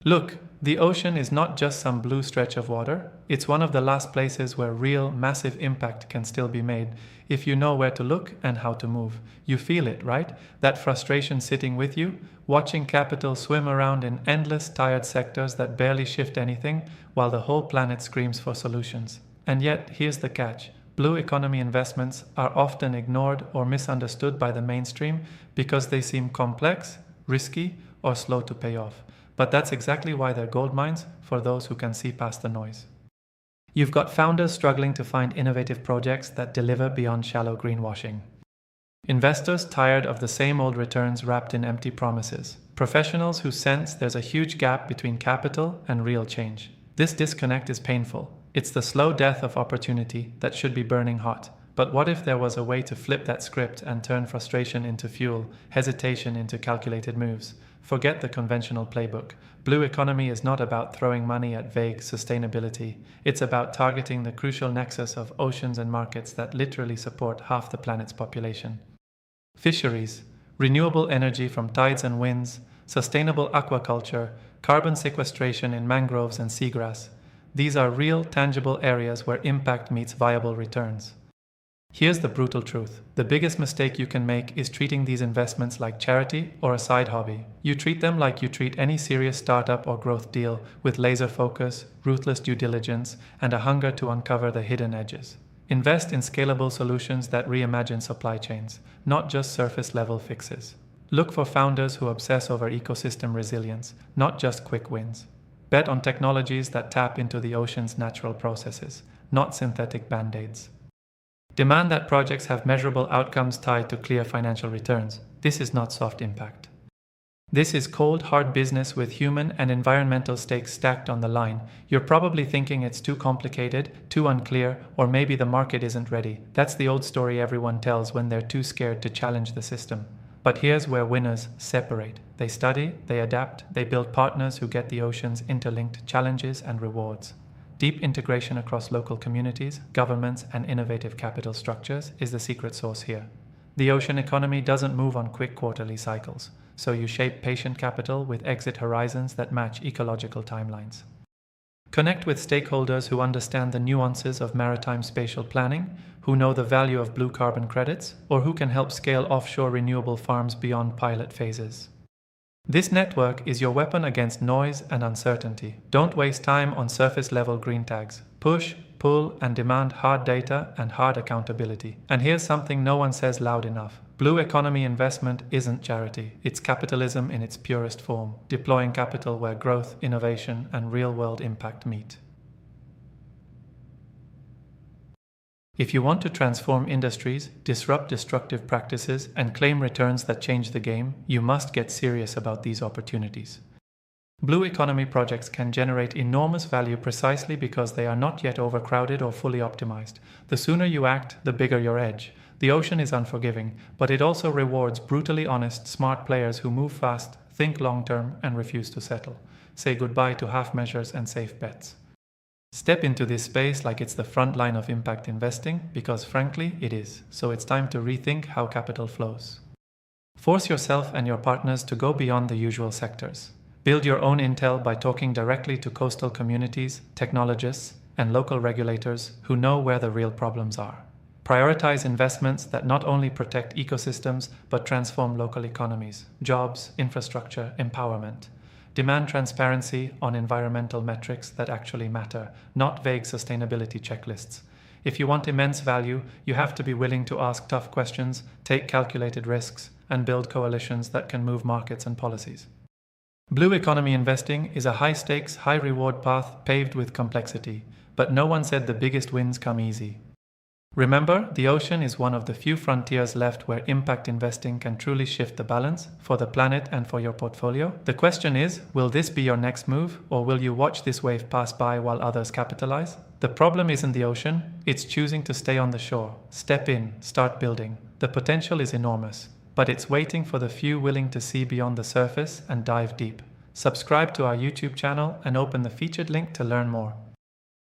Look, the ocean is not just some blue stretch of water, it's one of the last places where real, massive impact can still be made if you know where to look and how to move. You feel it, right? That frustration sitting with you, watching capital swim around in endless, tired sectors that barely shift anything, while the whole planet screams for solutions. And yet, here's the catch. Blue economy investments are often ignored or misunderstood by the mainstream because they seem complex, risky, or slow to pay off. But that's exactly why they're gold mines for those who can see past the noise. You've got founders struggling to find innovative projects that deliver beyond shallow greenwashing. Investors tired of the same old returns wrapped in empty promises. Professionals who sense there's a huge gap between capital and real change. This disconnect is painful. It's the slow death of opportunity that should be burning hot. But what if there was a way to flip that script and turn frustration into fuel, hesitation into calculated moves? Forget the conventional playbook. Blue economy is not about throwing money at vague sustainability. It's about targeting the crucial nexus of oceans and markets that literally support half the planet's population. Fisheries, renewable energy from tides and winds, sustainable aquaculture, carbon sequestration in mangroves and seagrass. These are real, tangible areas where impact meets viable returns. Here's the brutal truth. The biggest mistake you can make is treating these investments like charity or a side hobby. You treat them like you treat any serious startup or growth deal, with laser focus, ruthless due diligence, and a hunger to uncover the hidden edges. Invest in scalable solutions that reimagine supply chains, not just surface-level fixes. Look for founders who obsess over ecosystem resilience, not just quick wins. Bet on technologies that tap into the ocean's natural processes, not synthetic band-aids. Demand that projects have measurable outcomes tied to clear financial returns. This is not soft impact. This is cold, hard business with human and environmental stakes stacked on the line. You're probably thinking it's too complicated, too unclear, or maybe the market isn't ready. That's the old story everyone tells when they're too scared to challenge the system. But here's where winners separate. They study, they adapt, they build partners who get the ocean's interlinked challenges and rewards. Deep integration across local communities, governments, and innovative capital structures is the secret sauce here. The ocean economy doesn't move on quick quarterly cycles, so you shape patient capital with exit horizons that match ecological timelines. Connect with stakeholders who understand the nuances of maritime spatial planning, who know the value of blue carbon credits, or who can help scale offshore renewable farms beyond pilot phases. This network is your weapon against noise and uncertainty. Don't waste time on surface-level green tags. Push, pull, and demand hard data and hard accountability. And here's something no one says loud enough. Blue economy investment isn't charity. It's capitalism in its purest form, deploying capital where growth, innovation, and real-world impact meet. If you want to transform industries, disrupt destructive practices, and claim returns that change the game, you must get serious about these opportunities. Blue economy projects can generate enormous value precisely because they are not yet overcrowded or fully optimized. The sooner you act, the bigger your edge. The ocean is unforgiving, but it also rewards brutally honest, smart players who move fast, think long-term, and refuse to settle. Say goodbye to half measures and safe bets. Step into this space like it's the front line of impact investing, because frankly, it is. So it's time to rethink how capital flows. Force yourself and your partners to go beyond the usual sectors. Build your own intel by talking directly to coastal communities, technologists, and local regulators who know where the real problems are. Prioritize investments that not only protect ecosystems, but transform local economies, jobs, infrastructure, empowerment. Demand transparency on environmental metrics that actually matter, not vague sustainability checklists. If you want immense value, you have to be willing to ask tough questions, take calculated risks, and build coalitions that can move markets and policies. Blue economy investing is a high-stakes, high-reward path paved with complexity, but no one said the biggest wins come easy. Remember, the ocean is one of the few frontiers left where impact investing can truly shift the balance for the planet and for your portfolio. The question is, will this be your next move, or will you watch this wave pass by while others capitalize? The problem isn't the ocean, it's choosing to stay on the shore. Step in, start building. The potential is enormous, but it's waiting for the few willing to see beyond the surface and dive deep. Subscribe to our YouTube channel and open the featured link to learn more.